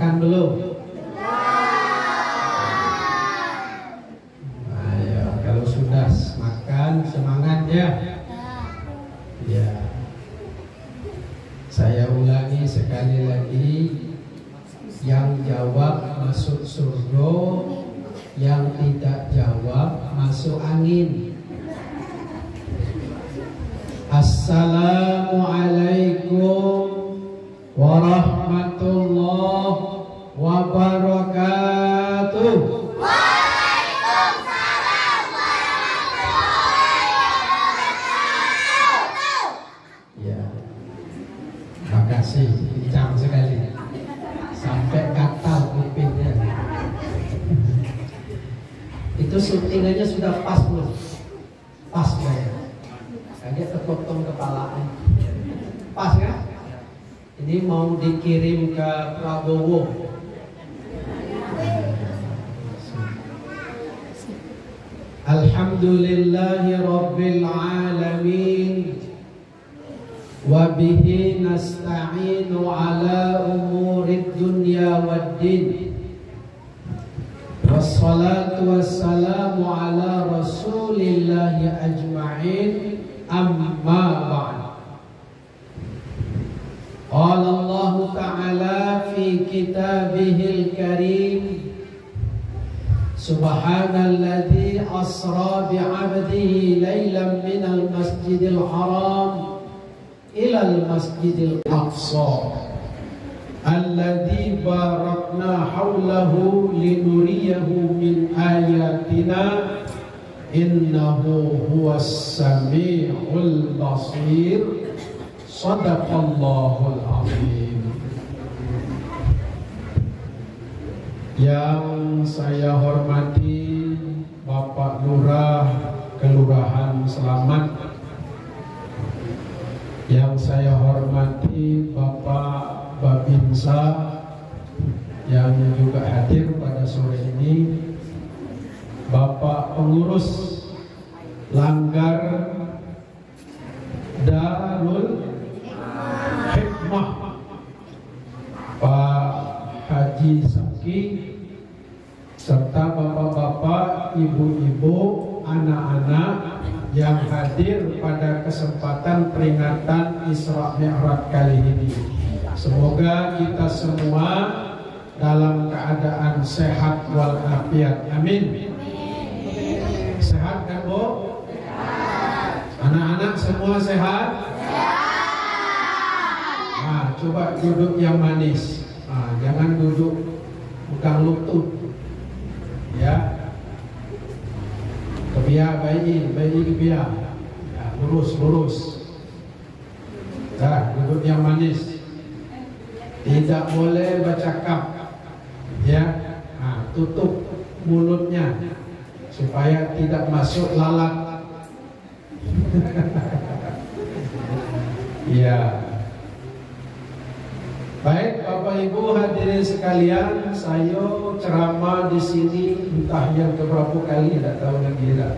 Makan belum? Ayo, kalau sudah makan semangat ya. Ya. Saya ulangi sekali lagi, yang jawab masuk surga, yang tidak jawab masuk angin. Assalamualaikum warahmatullahi wabarakatuh. Waalaikumsalam warahmatullahi wabarakatuh. Ya, makasih, kencang sekali sampai gatal kupingnya. Itu syutingannya sudah pas belum? Pas ya? Agak terpotong kepalanya. Pas ya? Ini mau dikirim ke Prabowo. Alhamdulillahi Rabbil Alamin, wa bihi nasta'inu ala umurid dunya waddin, wassalatu wassalamu ala rasulillahi ajma'in, amma ba'd. Qala Allah Ta'ala fi kitabihil karim, subhanalladzi asra bi'abdihi laylan minal masjidil haram ilal masjidil aqsa alladzi barakna hawlahu linuriyahu min ayatina innahu huwas sami'ul basir. Sadaqallahul azim. Yang saya hormati Bapak Lurah Kelurahan Selamat, yang saya hormati Bapak Babinsa yang juga hadir pada sore ini, Bapak Pengurus Langgar Darul Hikmah, Pak Haji Saki, serta bapak-bapak, ibu-ibu, anak-anak yang hadir pada kesempatan peringatan Isra Mi'raj kali ini. Semoga kita semua dalam keadaan sehat walafiat. Amin. Sehat kan Bu? Anak-anak semua sehat? Nah, coba duduk yang manis. Nah, jangan duduk pegang lutut. Ya. Kebiar bayi kebiar. Ya, lurus. Nah, duduk yang manis. Tidak boleh bercakap. Ya. Nah, tutup mulutnya supaya tidak masuk lalat. Ya. Baik Bapak Ibu hadirin sekalian, saya ceramah di sini entah yang keberapa kali, tidak tahu lagi tidak.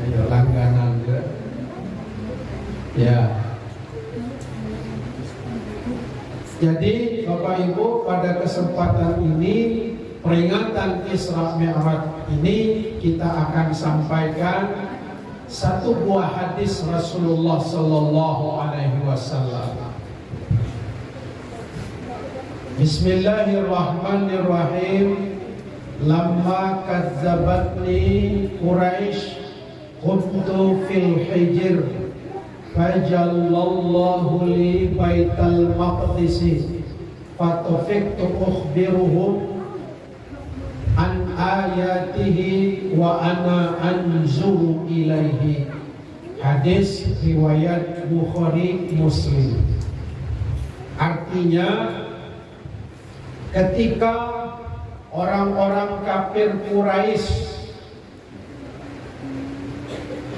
Ayo langganan ke. Ya. Jadi Bapak Ibu, pada kesempatan ini peringatan Isra Mi'raj ini kita akan sampaikan satu buah hadis Rasulullah Sallallahu Alaihi Wasallam. Bismillahirrahmanirrahim. Lamma kadzabatni Quraisy kuntu fil hijr fajallallahu li baital maqdis fatafiktu ukhbiruhum an ayatihi wa ana anzuru ilaihi. Hadis riwayat Bukhari Muslim. Artinya, ketika orang-orang kafir Quraisy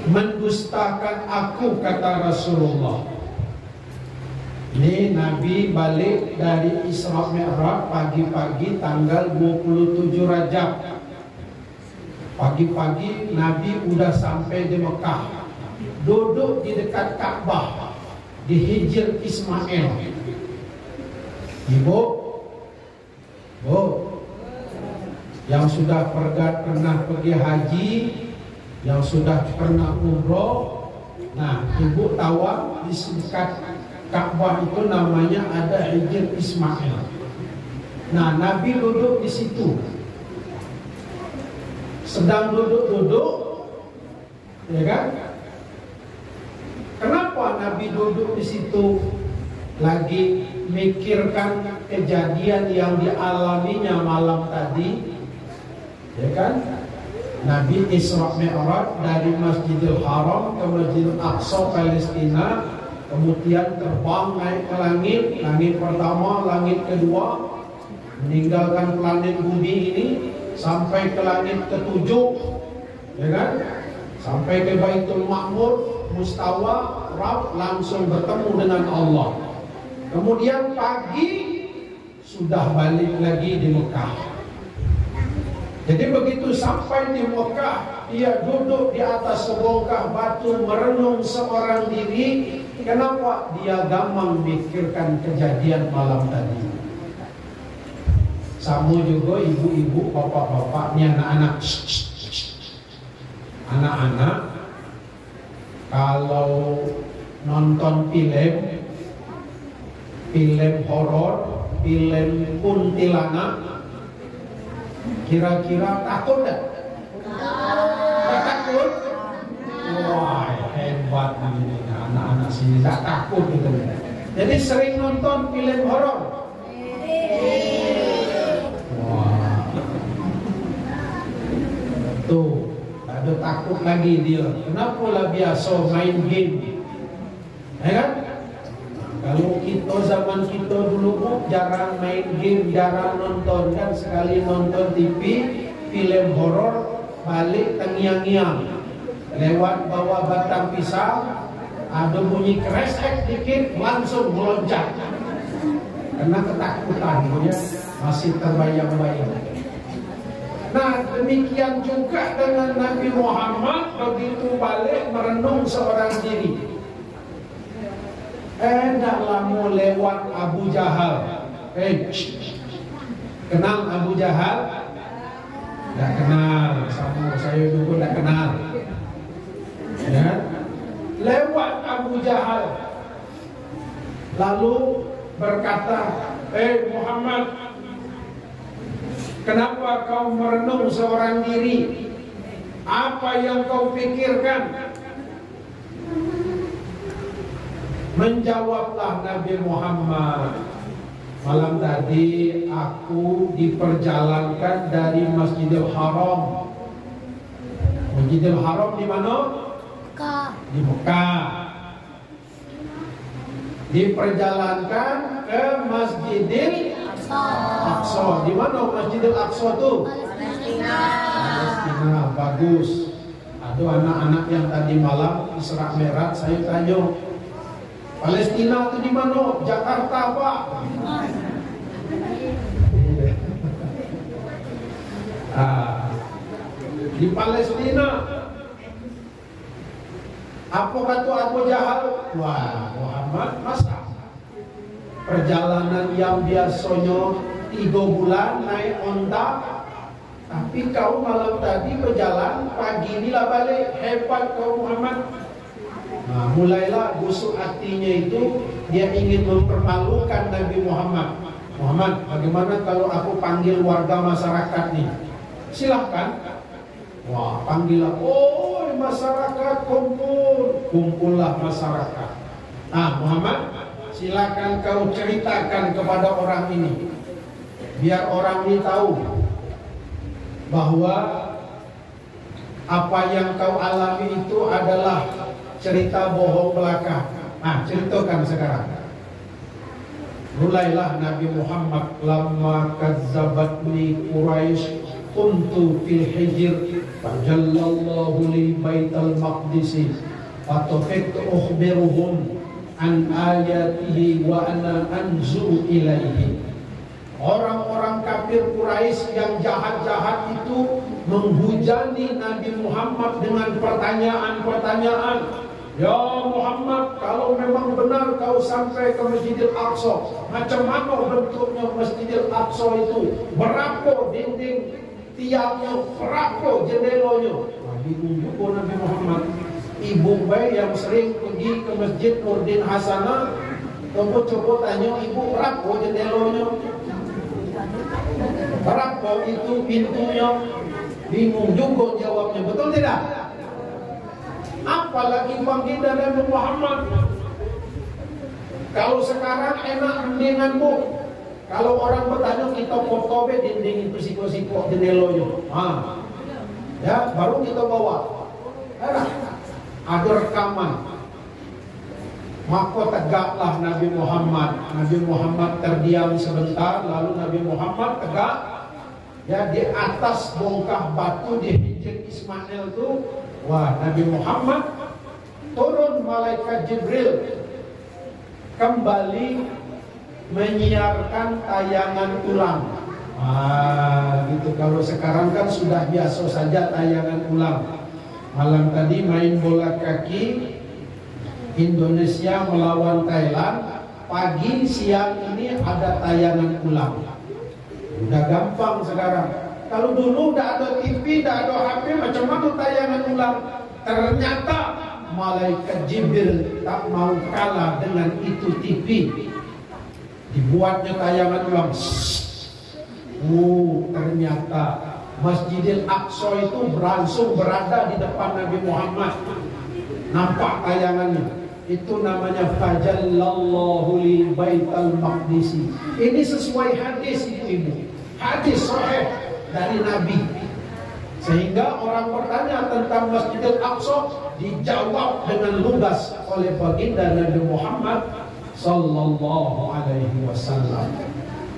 mendustakan aku, kata Rasulullah. Ini Nabi balik dari Isra Mi'raj pagi-pagi tanggal 27 Rajab. Pagi-pagi Nabi udah sampai di Mekah, duduk di dekat Ka'bah di Hijr Ismail. Ibu, Oh, yang sudah pernah pergi haji, yang sudah pernah umroh. Nah, ibu tahu di dekat Ka'bah itu namanya ada Hijr Ismail. Nah, Nabi duduk di situ. Sedang duduk-duduk, ya kan? Kenapa Nabi duduk di situ? Lagi mikirkan kejadian yang dialaminya malam tadi, ya kan? Nabi Isra Mi'raj dari Masjidil Haram ke Masjidil Aqsa Palestina, kemudian terbang naik ke langit, langit pertama, langit kedua, meninggalkan planet bumi ini sampai ke langit ketujuh, ya kan? Sampai ke Baitul Ma'mur, Mustawa, Rab, langsung bertemu dengan Allah. Kemudian pagi sudah balik lagi di Mekah. Jadi begitu sampai di Mekah, ia duduk di atas sebongkah batu merenung seorang diri. Kenapa? Dia gampang memikirkan kejadian malam tadi. Sama juga ibu-ibu, bapak-bapak, ini anak-anak. Anak-anak kalau nonton film horor, film kuntilanak, kira-kira takut enggak? Takut? Wah, hebat ini anak-anak sini, tak takut gitu. Jadi sering nonton film horor. Wah. Tuh, ada takut lagi dia. Kenapa lah biasa main game? Ya kan? Kalau kita zaman kita dulu jarang main game, jarang nonton, kan sekali nonton TV, film horor, balik tengiang-ngiang, lewat bawah batang pisang, ada bunyi kresek dikit, langsung meloncat, karena ketakutan, ya, masih terbayang-bayang. Nah, demikian juga dengan Nabi Muhammad begitu balik merenung seorang diri. Tidak lama lewat Abu Jahal. Kenal Abu Jahal? Tidak kenal, sama saya juga tidak kenal. Ya? Lewat Abu Jahal, lalu berkata, Muhammad, kenapa kau merenung seorang diri? Apa yang kau pikirkan? Menjawablah Nabi Muhammad, malam tadi aku diperjalankan dari Masjidil Haram. Masjidil Haram di mana? Di Mekah. Diperjalankan ke Masjidil Aqsa. Di mana Masjidil Aqsa itu? Palestina. Bagus. Ada anak-anak yang tadi malam Isra Mi'raj, saya tanya, Palestina itu di mana? Jakarta, Pak. Di Palestina. Apa kata Abu Jahal? Wah, Muhammad, masa perjalanan yang biasanya 3 bulan naik onta, tapi kau malam tadi berjalan, pagi inilah balik. Hebat kau Muhammad. Nah, mulailah busuk hatinya itu, dia ingin mempermalukan Nabi Muhammad. Muhammad, bagaimana kalau aku panggil warga masyarakat nih? Silahkan. Wah, panggillah. Oh, masyarakat kumpul. Kumpullah masyarakat. Nah, Muhammad, silakan kau ceritakan kepada orang ini, biar orang ini tahu bahwa apa yang kau alami itu adalah cerita bohong belaka. Nah, ceritakan sekarang. Mulailah Nabi Muhammad, lamma kazzabatni Quraisy kuntu fil hijr fajallallahu li baital maqdis fatafiktu ukhbiruhum an ayatihi wa ana anzu ilaihi. Orang-orang kafir Quraisy yang jahat-jahat itu menghujani Nabi Muhammad dengan pertanyaan-pertanyaan. Ya Muhammad, kalau memang benar kau sampai ke Masjidil Aqsa, macam mana bentuknya Masjidil Aqsa itu? Berapa dinding tiangnya, berapa jendelanya? Nah, bingung juga Nabi Muhammad. Ibu bayi yang sering pergi ke Masjid Nurdin Hasanah, coba tanya ibu, berapa jendelanya? Berapa itu pintunya? Bingung juga jawabnya, betul tidak? Apalagi baginda Nabi Muhammad. Kalau sekarang enak mendinganmu, kalau orang bertanya kita foto be dinding itu siko-siko jendelanya, ya baru kita bawa. Ada rekaman. Maka tegaklah Nabi Muhammad. Nabi Muhammad terdiam sebentar, lalu Nabi Muhammad tegak. Ya, di atas bongkah batu di Hijr Ismail itu, wah, Nabi Muhammad turun malaikat Jibril kembali menyiarkan tayangan ulang. Gitu. Kalau sekarang kan sudah biasa saja tayangan ulang. Malam tadi main bola kaki Indonesia melawan Thailand, pagi siang ini ada tayangan ulang. Udah gampang sekarang. Kalau dulu udah ada TV, udah ada HP, macam mana tayangan ulang? Ternyata malaikat Jibril tak mau kalah dengan itu TV. Dibuatnya tayangan ulang. Ternyata Masjidil Aqsa itu langsung berada di depan Nabi Muhammad. Nampak tayangannya. Itu namanya Fajallallahu li Baital Maqdisi. Ini sesuai hadis ibu-ibu. Hadis sahih dari Nabi. Sehingga orang bertanya tentang Masjidil Aqsa dijawab dengan lugas oleh baginda Nabi Muhammad sallallahu alaihi wasallam.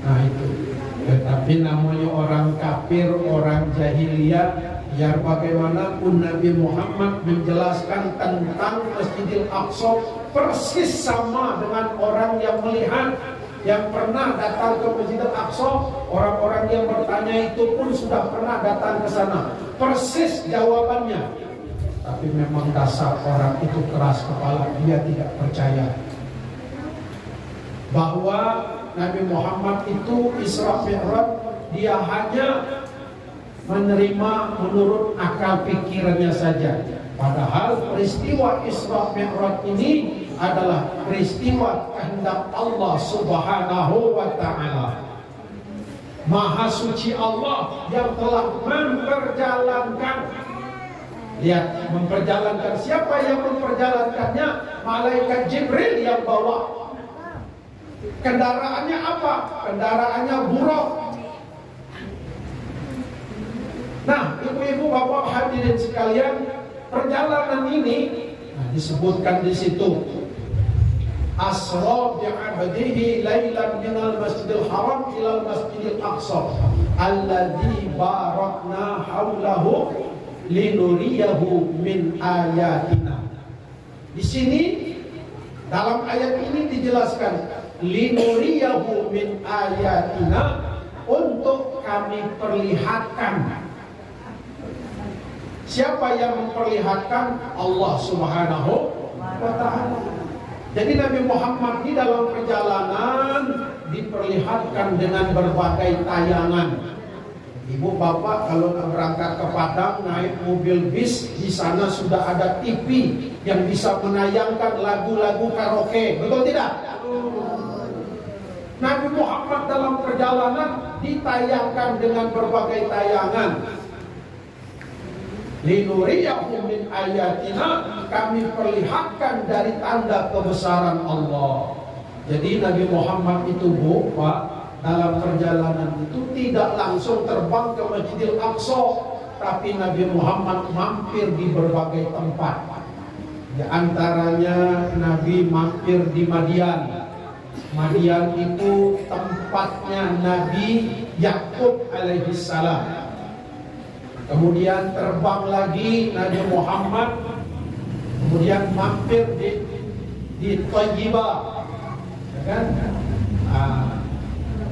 Nah itu. Tetapi namanya orang kafir, orang jahiliyah, biar bagaimanapun Nabi Muhammad menjelaskan tentang Masjidil Aqsa persis sama dengan orang yang melihat, yang pernah datang ke Masjidil Aqsa. Orang-orang yang bertanya itu pun sudah pernah datang ke sana. Persis jawabannya. Tapi memang dasar orang itu keras kepala, dia tidak percaya bahwa Nabi Muhammad itu Isra Mi'raj, dia hanya menerima menurut akal pikirannya saja. Padahal peristiwa Isra Mi'raj ini adalah peristiwa kehendak Allah Subhanahu wa Ta'ala. Maha suci Allah yang telah memperjalankan. Lihat, memperjalankan. Siapa yang memperjalankannya? Malaikat Jibril yang bawa. Kendaraannya apa? Kendaraannya buruk. Nah, ibu-ibu, bapak hadirin sekalian, perjalanan ini disebutkan di situ. Asra bi'abdihi lailan minal masjidil haram ilal masjidil aqsa alladzi barakna haulahu linuriyahu min ayatina. Di sini dalam ayat ini dijelaskan linuriyahu min ayatina, untuk kami perlihatkan. Siapa yang memperlihatkan? Allah Subhanahu wa Ta'ala. Jadi Nabi Muhammad di dalam perjalanan diperlihatkan dengan berbagai tayangan. Ibu bapak kalau berangkat ke Padang naik mobil bis, di sana sudah ada TV yang bisa menayangkan lagu-lagu karaoke, betul tidak? Nabi Muhammad dalam perjalanan ditayangkan dengan berbagai tayangan. Linuriyahu min ayatina, kami perlihatkan dari tanda kebesaran Allah. Jadi Nabi Muhammad itu Pak, dalam perjalanan itu tidak langsung terbang ke Masjidil Aqsa, tapi Nabi Muhammad mampir di berbagai tempat. Di antaranya Nabi mampir di Madian. Madian itu tempatnya Nabi Yakub alaihissalam. Kemudian terbang lagi Nabi Muhammad, kemudian mampir di Thayyibah, ya kan?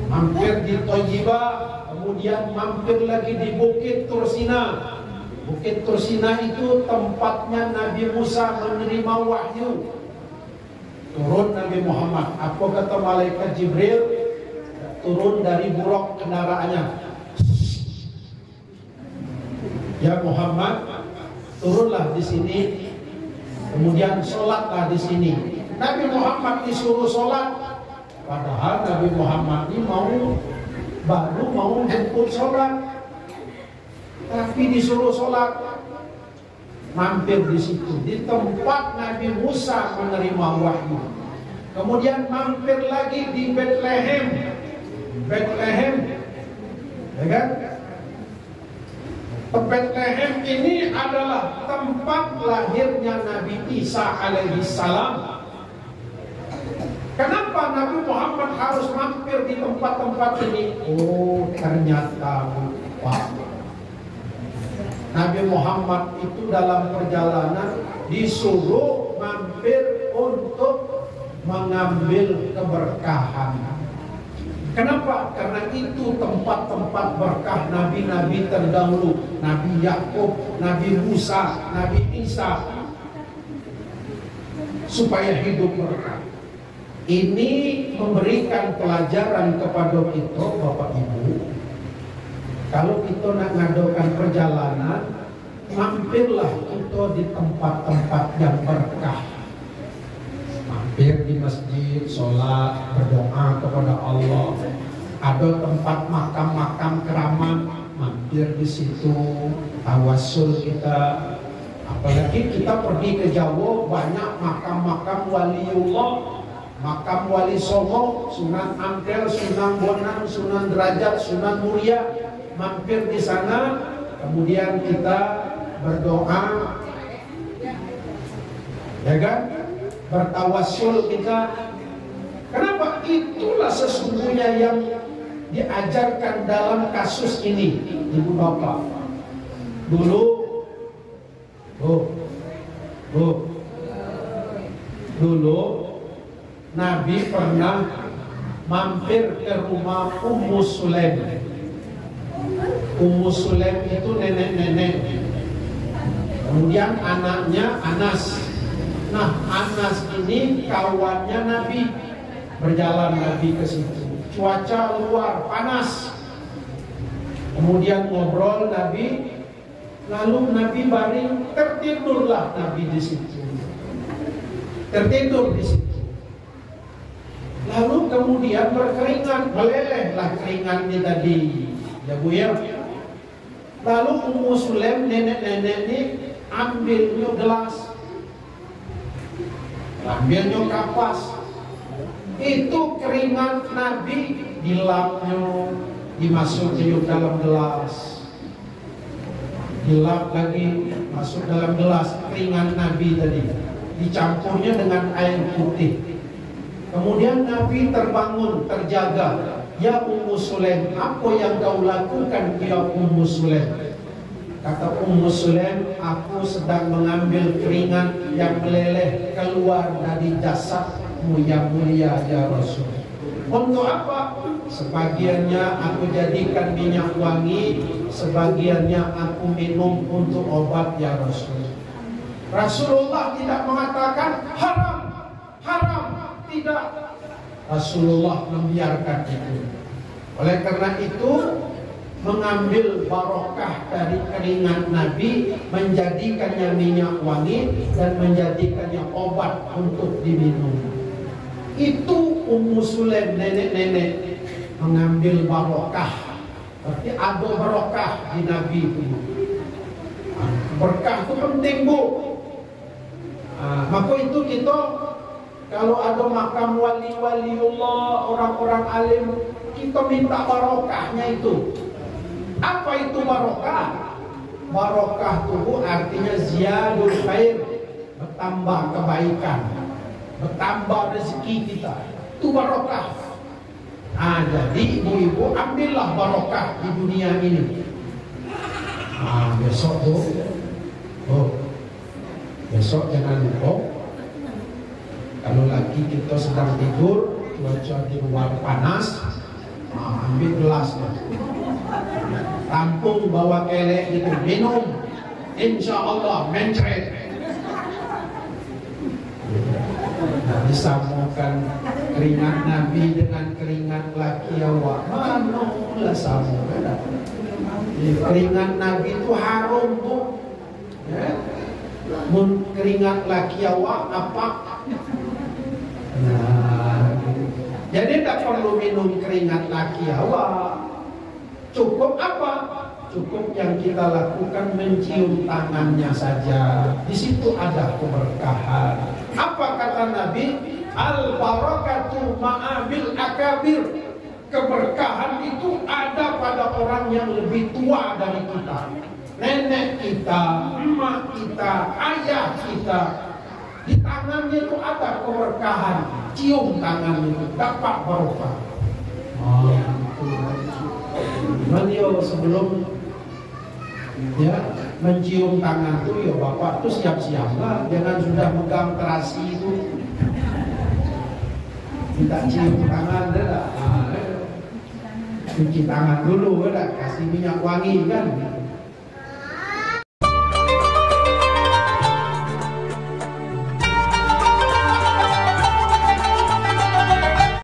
Mampir di Thayyibah, kemudian mampir lagi di Bukit Tursina, Bukit Tursina itu tempatnya Nabi Musa menerima wahyu. Turun Nabi Muhammad. Apa kata malaikat Jibril? Turun dari buruk kendaraannya. Ya Muhammad, turunlah di sini. Kemudian sholatlah di sini. Nabi Muhammad disuruh sholat. Padahal Nabi Muhammad ini baru mau jemput sholat. Tapi disuruh sholat, mampir di situ, di tempat Nabi Musa menerima wahyu. Kemudian mampir lagi di Bethlehem, ya kan? Bethlehem ini adalah tempat lahirnya Nabi Isa alaihi salam. Kenapa Nabi Muhammad harus mampir di tempat-tempat ini? Oh, ternyata lupa. Nabi Muhammad itu dalam perjalanan disuruh mampir untuk mengambil keberkahan. Kenapa? Karena itu tempat-tempat berkah nabi-nabi terdahulu, Nabi Yakub, Nabi Musa, Nabi Isa, supaya hidup berkah. Ini memberikan pelajaran kepada kita, Bapak Ibu. Kalau kita nak ngadakan perjalanan, mampirlah kita di tempat-tempat yang berkah. Mampir di masjid, sholat, berdoa kepada Allah. Ada tempat makam-makam keramat, mampir di situ, tawassul kita. Apalagi kita pergi ke Jawa, banyak makam-makam waliullah, makam Wali Songo, Sunan Ampel, Sunan Bonang, Sunan Derajat, Sunan Muria. Mampir di sana, kemudian kita berdoa, ya kan? Bertawassul kita. Kenapa? Itulah sesungguhnya yang diajarkan dalam kasus ini, Ibu Bapak. Dulu Nabi pernah mampir ke rumah Ummu Sulaim. Ummu Sulaim itu nenek-nenek. Kemudian anaknya Anas. Nah, Anas ini kawannya Nabi. Berjalan Nabi ke situ. Cuaca luar panas. Kemudian ngobrol Nabi. Lalu Nabi baring, tertidurlah Nabi di situ. Tertidur di situ. Lalu kemudian berkeringat, melelehlah keringatnya tadi. Ya Bu ya. Lalu Ummu Sulaim nenek-nenek ini ambilnya gelas, ambilnya kapas. Itu keringat Nabi dilapnya, dimasukin dalam gelas. Dilap lagi, masuk dalam gelas keringat Nabi tadi. Dicampurnya dengan air putih. Kemudian Nabi terbangun, terjaga. Ya Ummu Sulaim, apa yang kau lakukan ya Ummu Sulaim? Kata Ummu Sulaim, aku sedang mengambil keringat yang meleleh keluar dari jasadmu yang mulia ya Rasul. Untuk apa? Sebagiannya aku jadikan minyak wangi, sebagiannya aku minum untuk obat ya Rasul. Rasulullah tidak mengatakan haram, haram, tidak. Rasulullah membiarkan itu. Oleh karena itu, mengambil barokah dari keringat Nabi, menjadikannya minyak wangi dan menjadikannya obat untuk diminum. Itu Ummu Sulaim, nenek-nenek mengambil barokah. Berarti ada barokah di Nabi itu. Berkah itu penting, Bu. Maka itu kita kalau ada makam wali-waliullah, orang-orang alim, kita minta barokahnya itu. Apa itu barokah? Barokah itu artinya ziyadul khair, bertambah kebaikan, bertambah rezeki kita. Itu barokah. Jadi ibu-ibu ambillah barokah di dunia ini. Besok besok jangan lupa. Kalau lagi kita sedang tidur, cuaca di luar panas, ambil gelasnya, tampung bawa kelek gitu, minum. insya Allah mencret. Nah, disamakan keringat Nabi dengan keringat laki awak, mana lah sama. Keringat Nabi itu harum tuh, ya. Keringat laki awak apa? Nah, jadi tak perlu minum keringat laki awak. Cukup apa? Cukup yang kita lakukan mencium tangannya saja. Di situ ada keberkahan. Apa kata Nabi? Al barakatu ma'abil akabir. Keberkahan itu ada pada orang yang lebih tua dari kita. Nenek kita, emak kita, ayah kita. Di tangannya itu ada keberkahan. Cium tangan itu dapat barokah. Beliau sebelum ya mencium tangan itu, ya bapak tuh siap-siaplah, jangan sudah megang terasi itu minta cium tangan dah. Cuci tangan dulu dah, kasih minyak wangi kan.